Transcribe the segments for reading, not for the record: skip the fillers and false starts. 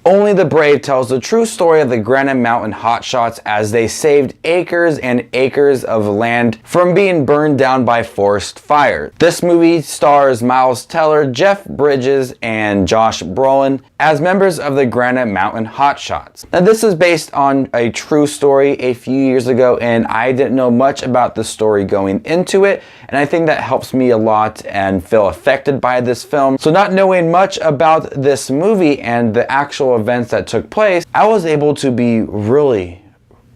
Only the Brave tells the true story of the Granite Mountain hotshots as they saved acres and acres of land from being burned down by forest fires. This movie stars Miles Teller, Jeff Bridges, and Josh Brolin as members of the Granite Mountain hotshots. Now, this is based on a true story a few years ago, and I didn't know much about the story going into it, and I think that helps me a lot and feel affected by this film. So not knowing much about this movie and the actual events that took place, I was able to be really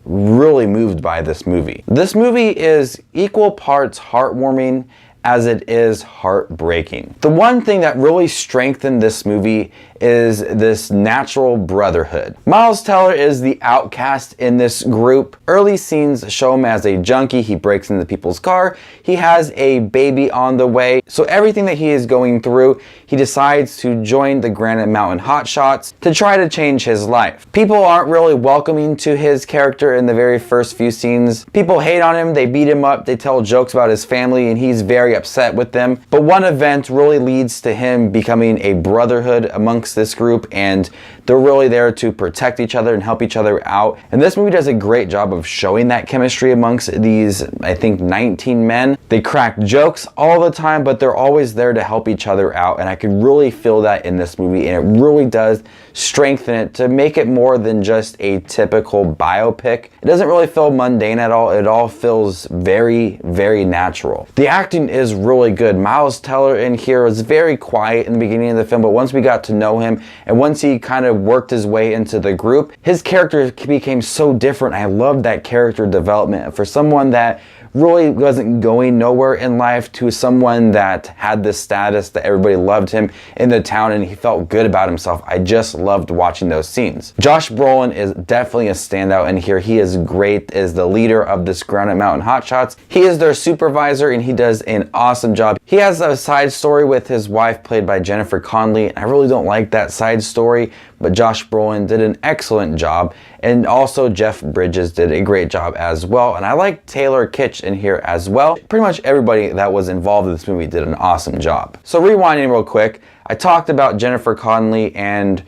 moved by this movie. This movie is equal parts heartwarming as it is heartbreaking. The one thing that really strengthened this movie is this natural brotherhood. Miles Teller is the outcast in this group. Early scenes show him as a junkie. He breaks into people's car. He has a baby on the way. So everything that he is going through, he decides to join the Granite Mountain hotshots to try to change his life. People aren't really welcoming to his character in the very first few scenes. People hate on him, they beat him up, they tell jokes about his family, and he's very upset with them. But one event really leads to him becoming a brotherhood amongst this group, and they're really there to protect each other and help each other out. And this movie does a great job of showing that chemistry amongst these, I think, 19 men. They crack jokes all the time, but they're always there to help each other out, and I could really feel that in this movie, and it really does strengthen it to make it more than just a typical biopic. It doesn't really feel mundane at all. It all feels very natural. The acting is really good. Miles Teller in here was very quiet in the beginning of the film, but once we got to know him and once he kind of worked his way into the group, his character became so different. I loved that character development for someone that really wasn't going nowhere in life to someone that had this status that everybody loved him in the town and he felt good about himself. I just loved watching those scenes. Josh Brolin is definitely a standout in here. He is great as the leader of this Granite Mountain hotshots. He is their supervisor and he does an awesome job. He has a side story with his wife played by Jennifer Connelly. I really don't like that side story, but Josh Brolin did an excellent job, and also Jeff Bridges did a great job as well, and I like Taylor Kitsch in here as well. Pretty much everybody that was involved in this movie did an awesome job. So rewinding real quick, I talked about Jennifer Connelly and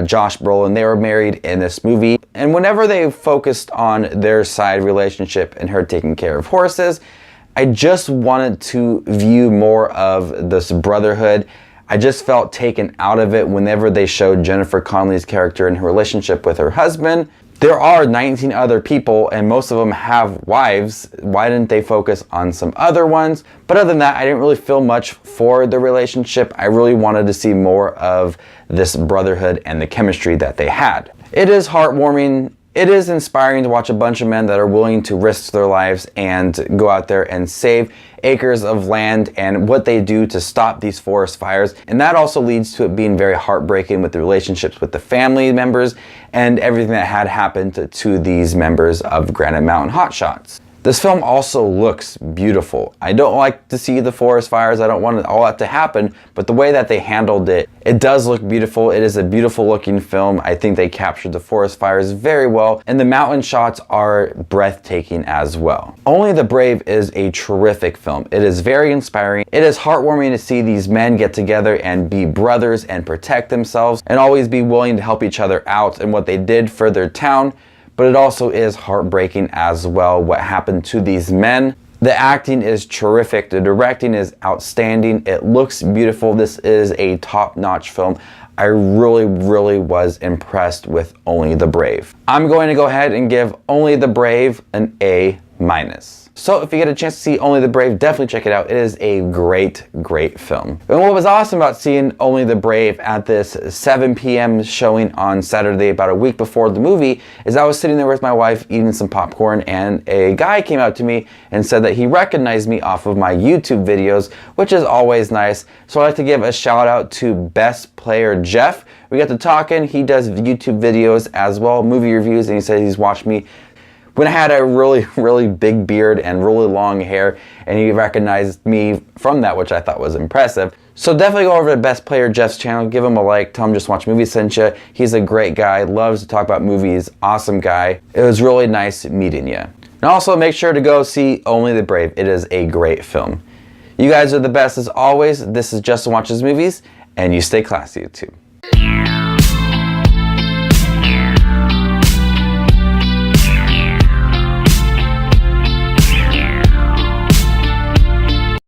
Josh Brolin. They were married in this movie, and whenever they focused on their side relationship and her taking care of horses, I just wanted to view more of this brotherhood. I just felt taken out of it whenever they showed Jennifer Connelly's character and her relationship with her husband. There are 19 other people and most of them have wives. Why didn't they focus on some other ones? But other than that, I didn't really feel much for the relationship. I really wanted to see more of this brotherhood and the chemistry that they had. It is heartwarming. It is inspiring to watch a bunch of men that are willing to risk their lives and go out there and save acres of land and what they do to stop these forest fires. And that also leads to it being very heartbreaking with the relationships with the family members and everything that had happened to these members of Granite Mountain hotshots. This film also looks beautiful. I don't like to see the forest fires. I don't want all that to happen, but the way that they handled it, it does look beautiful. It is a beautiful looking film. I think they captured the forest fires very well, and the mountain shots are breathtaking as well. Only the Brave is a terrific film. It is very inspiring. It is heartwarming to see these men get together and be brothers and protect themselves and always be willing to help each other out and what they did for their town. But it also is heartbreaking as well what happened to these men. The acting is terrific. The directing is outstanding. It looks beautiful. This is a top-notch film. I really was impressed with Only the Brave. I'm going to go ahead and give Only the Brave an A-. So if you get a chance to see Only the Brave, definitely check it out. It is a great film. And what was awesome about seeing Only the Brave at this 7 p.m. showing on Saturday, about a week before the movie, is I was sitting there with my wife eating some popcorn, and a guy came out to me and said that he recognized me off of my YouTube videos, which is always nice. So I'd like to give a shout out to Best Player Jeff. We got to talking. He does YouTube videos as well, movie reviews, and he said he's watched me when I had a really big beard and really long hair, and he recognized me from that, which I thought was impressive. So definitely go over to Best Player Jeff's channel, give him a like, tell him Just Watch Movies sent you. He's a great guy, loves to talk about movies, awesome guy. It was really nice meeting you. And also make sure to go see Only the Brave. It is a great film. You guys are the best as always. This is Justin Watches Movies, and you stay classy, YouTube.